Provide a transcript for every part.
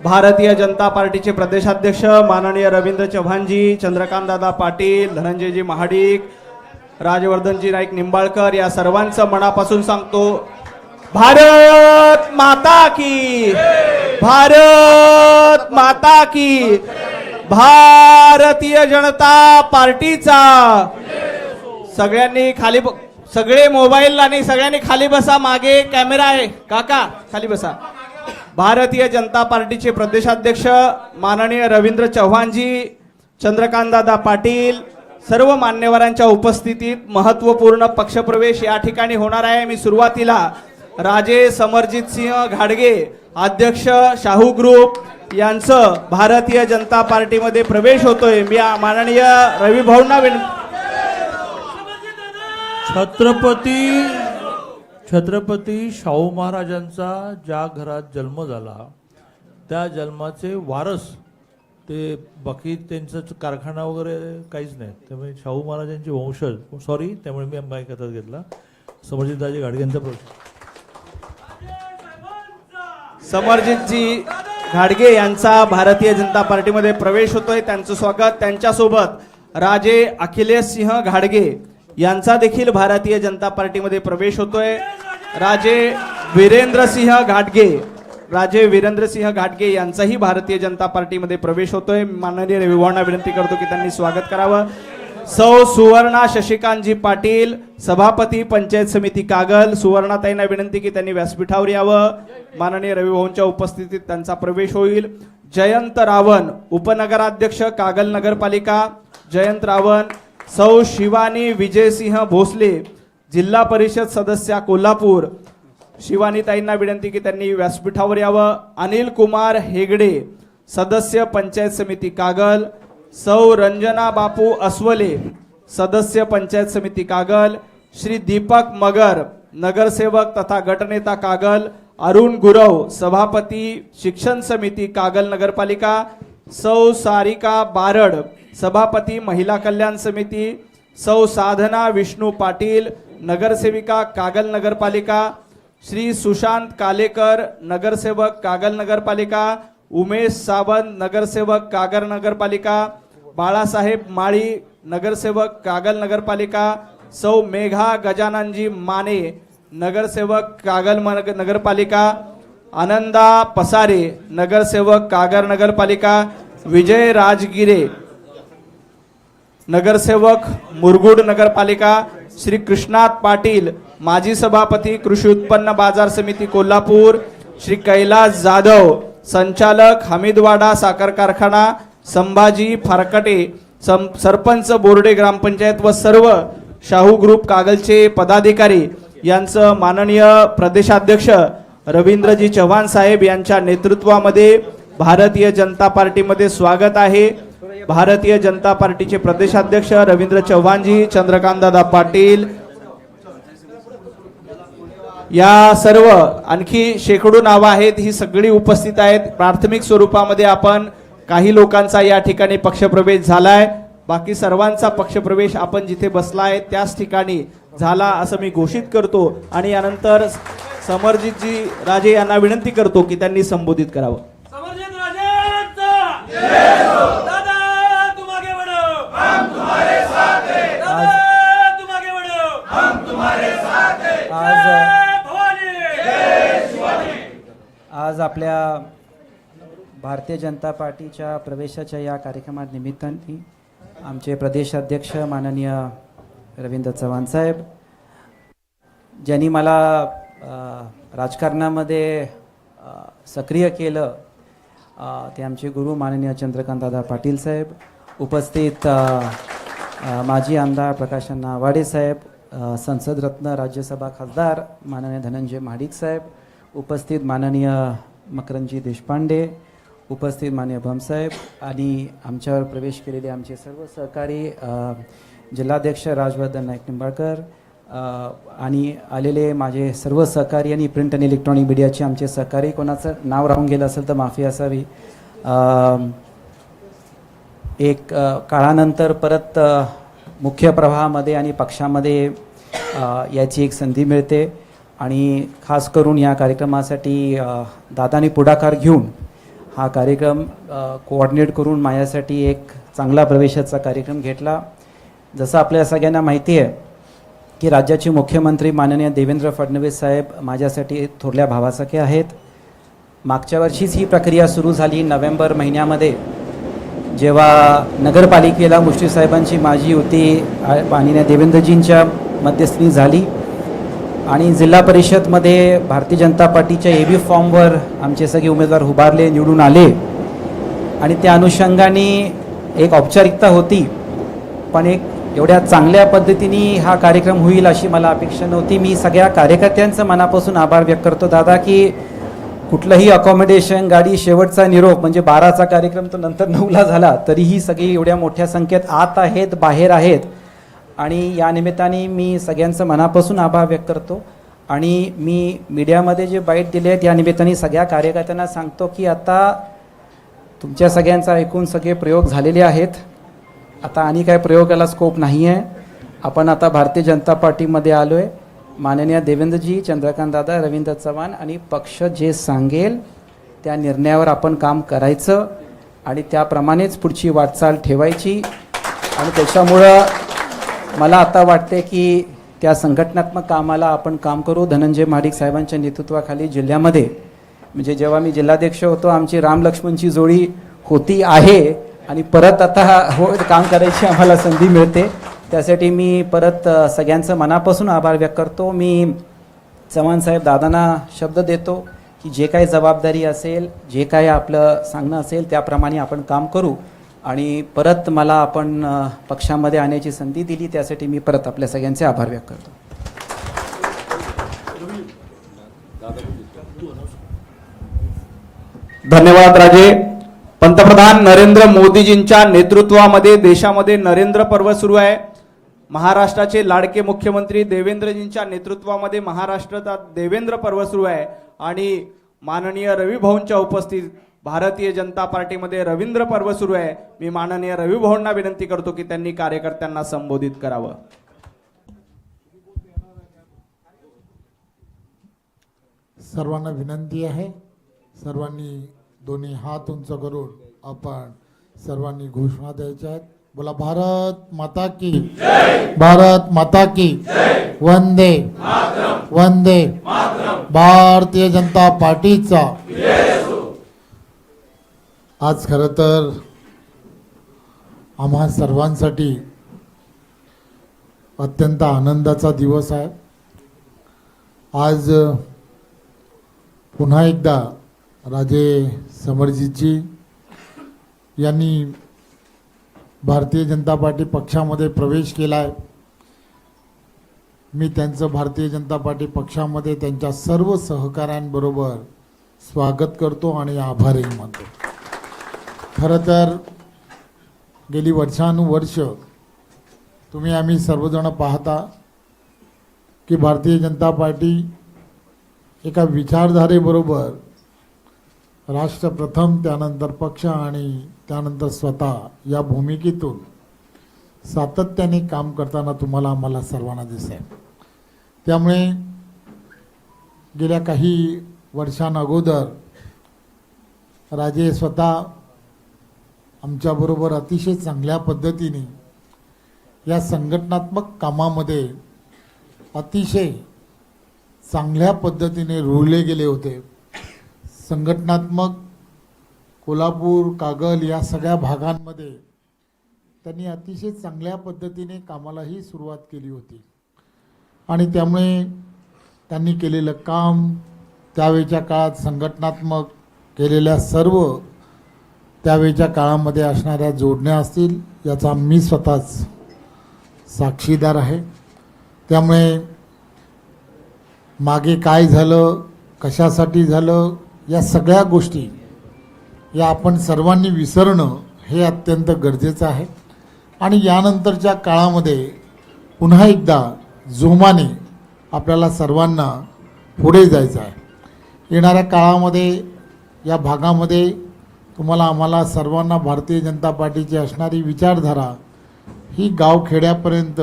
भारतीय जनता पार्टीचे प्रदेशाध्यक्ष माननीय रवींद्र चव्हाणजी, चंद्रकांतदादा पाटील, धनंजयजी महाडिक, राजवर्धनजी नाईक निंबाळकर या सर्वांचं मनापासून सांगतो, भारत माता की, भारत माता की, भारतीय जनता पार्टीचा। सगळ्यांनी खाली, सगळे मोबाईल आणि सगळ्यांनी खाली बसा, मागे कॅमेरा आहे काका, खाली बसा। भारतीय जनता पार्टीचे प्रदेशाध्यक्ष माननीय रवींद्र चव्हाणजी, चंद्रकांतदादा पाटील, सर्व मान्यवरांच्या उपस्थितीत महत्त्वपूर्ण पक्षप्रवेश या ठिकाणी होणार आहे। मी सुरुवातीला राजे समरजित सिंह घाडगे, अध्यक्ष शाहू ग्रुप यांचं भारतीय जनता पार्टीमध्ये प्रवेश होतोय। मी माननीय रवी भाऊंना छत्रपती शाहू महाराजांचा ज्या घरात जन्म झाला त्या जन्माचे वारस ते, बाकी त्यांचा कारखाना वगैरे काहीच नाही, त्यामुळे शाहू महाराजांचे वंशज, सॉरी, त्यामुळे मी माईक हातात घेतला। समरजितदाजी घाडगेंचा प्रश्न। समरजितजी घाडगे यांचा भारतीय जनता पार्टीमध्ये प्रवेश होतोय, त्यांचं स्वागत। त्यांच्यासोबत राजे अखिलेश सिंह घाडगे यांचा देखील भारतीय जनता पार्टीमध्ये प्रवेश होतोय। राजे वीरेंद्र सिंह घाटगे यांचाही भारतीय जनता पार्टीमध्ये प्रवेश होतोय। माननीय रविभाऊंना विनंती करतो की त्यांनी स्वागत करावं। सौ सुवर्णा शशिकांतजी पाटील, सभापती पंचायत समिती कागल, सुवर्णाताईंना विनंती की त्यांनी व्यासपीठावर यावं। माननीय रविभाऊंच्या उपस्थितीत त्यांचा प्रवेश होईल। जयंत रावण, उपनगराध्यक्ष कागल नगरपालिका, जयंत रावण। सौ शिवानी विजयसिंह भोसले, जिल्हा परिषद सदस्य कोल्हापूर, शिवानीताईंना विनंती की त्यांनी व्यासपीठावर यावं। अनिल कुमार हेगडे, सदस्य पंचायत समिती कागल। सौ रंजना बापू अस्वले, सदस्य पंचायत समिती कागल। श्री दीपक मगर, नगरसेवक तथा गटनेता कागल। अरुण गुरव, सभापती शिक्षण समिती कागल नगरपालिका। सौ सारिका बारड, सभापती महिला कल्याण समिती। सौ साधना विष्णू पाटील, नगरसेविका कागल नगरपालिका। श्री सुशांत कालेकर, नगरसेवक कागल नगरपालिका। उमेश सावंत, नगरसेवक कागल नगरपालिका। बाळासाहेब माळी, नगरसेवक कागल नगरपालिका। सौ मेघा गजाननजी माने, नगरसेवक कागल नगरपालिका। आनंदा पसारे, नगरसेवक कागल नगरपालिका। विजय राजगिरे, नगरसेवक मुरगुड नगरपालिका। श्री कृष्णात पाटील, माजी सभापती कृषी उत्पन्न बाजार समिती कोल्हापूर। श्री कैलास जाधव, संचालक हमीदवाडा साखर कारखाना। संभाजी फारकटे, सरपंच बोर्डे ग्रामपंचायत व सर्व शाहू ग्रुप कागलचे पदाधिकारी यांचं माननीय प्रदेशाध्यक्ष रवींद्रजी चव्हाण साहेब यांच्या नेतृत्वामध्ये भारतीय जनता पार्टीमध्ये स्वागत आहे। भारतीय जनता पार्टीचे प्रदेशाध्यक्ष रवींद्र चव्हाणजी, चंद्रकांतदादा पाटील या सर्व आणखी शेकडो नावं आहेत, ही सगळी उपस्थित आहेत। प्राथमिक स्वरूपामध्ये आपण काही लोकांचा या ठिकाणी पक्षप्रवेश झालाय, बाकी सर्वांचा पक्षप्रवेश आपण जिथे बसलाय त्याच ठिकाणी झाला असं मी घोषित करतो। आणि यानंतर समरजितजी राजे यांना विनंती करतो की त्यांनी संबोधित करावं। आज आपल्या भारतीय जनता पार्टीच्या प्रवेशाच्या या कार्यक्रमात निमित्ताने आमचे प्रदेशाध्यक्ष माननीय रवींद्र चव्हाण साहेब, ज्यांनी मला राजकारणामध्ये सक्रिय केलं, ते आमचे गुरु माननीय चंद्रकांतदादा पाटील साहेब, उपस्थित माजी आमदार प्रकाशअण्णा आवाडे साहेब, संसद रत्न राज्यसभा खासदार माननीय धनंजय महाडिक साहेब, उपस्थित माननीय मकरंदजी देशपांडे, उपस्थित माननीय भमसाहेब आणि आमच्यावर प्रवेश केलेले आमचे सर्व सहकारी जिल्हाध्यक्ष राजवर्धन नाईक निंबाळकर आणि आलेले माझे सर्व सहकारी आणि प्रिंट आणि इलेक्ट्रॉनिक मीडियाचे आमचे सहकारी, कोणाचं नाव राहून गेलं असेल तर माफी असावी। एक काळानंतर परत मुख्य प्रवाहामध्ये आणि पक्षामध्ये याची एक संधी मिळते आणि खास करून या कार्यक्रमासाठी दादांनी पुढाकार घेऊन हा कार्यक्रम कोऑर्डिनेट करून माझ्यासाठी एक चांगला प्रवेशाचा कार्यक्रम घेतला. जसं आपल्या सगळ्यांना माहिती आहे की राज्याचे मुख्यमंत्री माननीय देवेंद्र फडणवीस साहेब माझ्यासाठी थोरल्या भावासारखे आहेत. मागच्या वर्षीच ही प्रक्रिया सुरू झाली नोव्हेंबर महिन्यामध्ये, जेव्हा नगरपालिकेला मुश्रीफ साहेबांची माझी युती माननीय देवेंद्रजींच्या मध्यस्थी झाली आणि जिल्हा परिषदमध्ये भारतीय जनता पार्टीच्या एबी फॉर्मवर आमचे सगळे उमेदवार उभारले, निवडून आले आणि त्या अनुषंगाने एक औपचारिकता होती. पण एक एवढ्या चांगल्या पद्धतीने हा कार्यक्रम होईल अशी मला अपेक्षा नव्हती. मी सगळ्या कार्यकर्त्यांचं मनापासून आभार व्यक्त करतो दादा की कुठलंही अकॉमोडेशन, गाडी, शेवटचा निरोप म्हणजे 12चा कार्यक्रम तो नंतर 9ला झाला, तरीही सगळी एवढ्या मोठ्या संख्येत आत आहेत, बाहेर आहेत आणि या निमित्ताने मी सगळ्यांचं मनापासून आभार व्यक्त करतो. आणि मी मीडियामध्ये जे बाईट दिले आहेत या निमित्ताने सगळ्या कार्यकर्त्यांना सांगतो की आता तुमच्या सगळ्यांचा ऐकून सगळे प्रयोग झालेले आहेत. आता आणि काय प्रयोगाला स्कोप नाही आहे. आपण आता भारतीय जनता पार्टीमध्ये आलो आहे. माननीय देवेंद्रजी, चंद्रकांत दादा, रवींद्र चव्हाण आणि पक्ष जे सांगेल त्या निर्णयावर आपण काम करायचं आणि त्याप्रमाणेच पुढची वाटचाल ठेवायची. आणि त्याच्यामुळं मला आता वाटते की त्या संघटनात्मक कामाला आपण काम करू. धनंजय महाडिक साहेबांच्या नेतृत्वाखाली जिल्ह्यामध्ये म्हणजे जेव्हा मी जिल्हाध्यक्ष होतो आमची राम लक्ष्मणची जोडी होती आहे आणि परत आता काम करायची आम्हाला संधी मिळते. त्यासाठी मी परत सगळ्यांचं मनापासून आभार व्यक्त करतो. मी चव्हाण साहेब दादांना शब्द देतो की जे काही जबाबदारी असेल, जे काही आपलं सांगणं असेल त्याप्रमाणे आपण काम करू. आणि परत मला आपण पक्षामध्ये आणण्याची संधी दिली त्यासाठी मी परत आपल्या सगळ्यांचे आभार व्यक्त करतो. धन्यवाद राजे. पंतप्रधान नरेंद्र मोदीजींच्या नेतृत्वामध्ये देशामध्ये नरेंद्र पर्व सुरू आहे. महाराष्ट्राचे लाडके मुख्यमंत्री देवेंद्रजींच्या नेतृत्वामध्ये महाराष्ट्रात देवेंद्र पर्व सुरू आहे आणि माननीय रवी भाऊंच्या उपस्थित भारतीय जनता पार्टीमध्ये रवींद्र पर्व सुरू आहे. मी माननीय रवी भाऊंना विनंती करतो की त्यांनी कार्यकर्त्यांना संबोधित करावं. सर्वांना विनंती आहे, सर्वांनी दोन्ही हात उंच करून आपण सर्वांनी घोषणा द्यायच्या आहेत. बोला भारत माता की जय, भारत माता की जय, वंदे मातरम, वंदे मातरम, भारतीय जनता पार्टीचा आज खरं तर आम्हा सर्वांसाठी अत्यंत आनंदाचा दिवस आहे. आज पुन्हा एकदा राजे समरजीतजी यांनी भारतीय जनता पार्टी पक्षामध्ये प्रवेश केला आहे. मी त्यांचं भारतीय जनता पार्टी पक्षामध्ये त्यांच्या सर्व सहकाऱ्यांबरोबर स्वागत करतो आणि आभारही मानतो. खरं तर गेली वर्षानुवर्ष तुम्ही आम्ही सर्वजण पाहता की भारतीय जनता पार्टी एका विचारधारेबरोबर राष्ट्र प्रथम, त्यानंतर पक्ष आणि त्यानंतर स्वतः या भूमिकेतून सातत्याने काम करताना तुम्हाला आम्हाला सर्वांना दिसेल. त्यामुळे गेल्या काही वर्षांअगोदर राजे स्वतः आमच्याबरोबर अतिशय चांगल्या पद्धतीने या संघटनात्मक कामामध्ये अतिशय चांगल्या पद्धतीने रुळले गेले होते. संघटनात्मक कोल्हापूर, कागल या सगळ्या भागांमध्ये त्यांनी अतिशय चांगल्या पद्धतीने कामालाही सुरुवात केली होती आणि त्यामुळे त्यांनी केलेलं काम, त्यावेळच्या काळात संघटनात्मक केलेल्या सर्व त्यावेळच्या काळामध्ये असणाऱ्या जोडण्या असतील याचा मी स्वतःच साक्षीदार आहे. त्यामुळे मागे काय झालं, कशासाठी झालं, या सगळ्या गोष्टी या आपण सर्वांनी विसरणं हे अत्यंत गरजेचं आहे. आणि यानंतरच्या काळामध्ये पुन्हा एकदा जोमाने आपल्याला सर्वांना पुढे जायचं आहे. येणाऱ्या काळामध्ये या भागामध्ये तुम्हाला आम्हाला सर्वांना भारतीय जनता पार्टीची असणारी विचारधारा ही गावखेड्यापर्यंत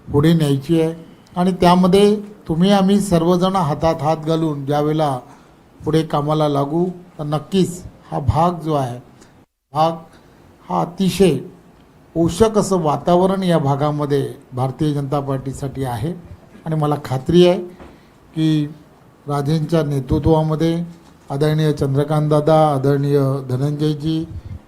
पुढे न्यायची आहे आणि त्यामध्ये तुम्ही आम्ही सर्वजण हातात हात घालून ज्यावेळेला पुढे कामाला लागू तर नक्कीच हा भाग जो आहे भाग हा अतिशय पोषक असं वातावरण या भागामध्ये भारतीय जनता पार्टीसाठी आहे आणि मला खात्री आहे की राजेंच्या नेतृत्वामध्ये आदरणीय चंद्रकांतदादा, आदरणीय धनंजयजी,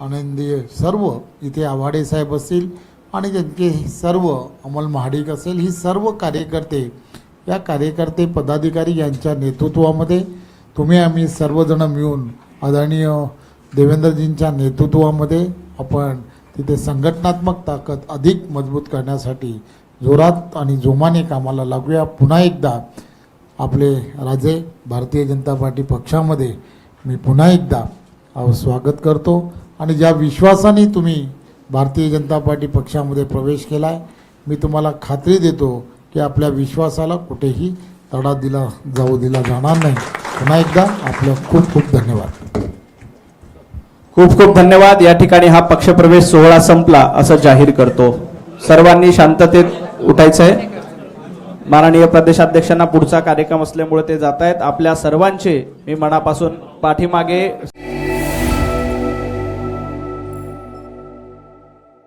आनंदीय सर्व इथे आव्हाडे साहेब असतील आणि त्यांचे सर्व अमल महाडिक असेल, ही सर्व कार्यकर्ते, या कार्यकर्ते पदाधिकारी यांच्या नेतृत्वामध्ये तुम्ही आम्ही सर्वजण मिळून आदरणीय देवेंद्रजींच्या नेतृत्वामध्ये आपण तिथे संघटनात्मक ताकद अधिक मजबूत करण्यासाठी जोरात आणि जोमाने कामाला लागूया. पुन्हा एकदा आपले राजे भारतीय जनता पार्टी पक्षामध्ये मी पुन्हा एकदा स्वागत करतो आणि ज्या विश्वासाने तुम्ही भारतीय जनता पार्टी पक्षामध्ये प्रवेश केला आहे, मी तुम्हाला खात्री देतो की आपल्या विश्वासाला कुठेही तडा दिला जाणार नाही. पुन्हा एकदा आपलं खूप खूप धन्यवाद. खूप खूप धन्यवाद. या ठिकाणी हा पक्षप्रवेश सोहळा संपला असं जाहीर करतो. सर्वांनी शांततेत उठायचंय. माननीय प्रदेशाध्यक्षांना पुढचा कार्यक्रम असल्यामुळे ते जात आहेत. आपल्या सर्वांचे मी मनापासून पाठीमागे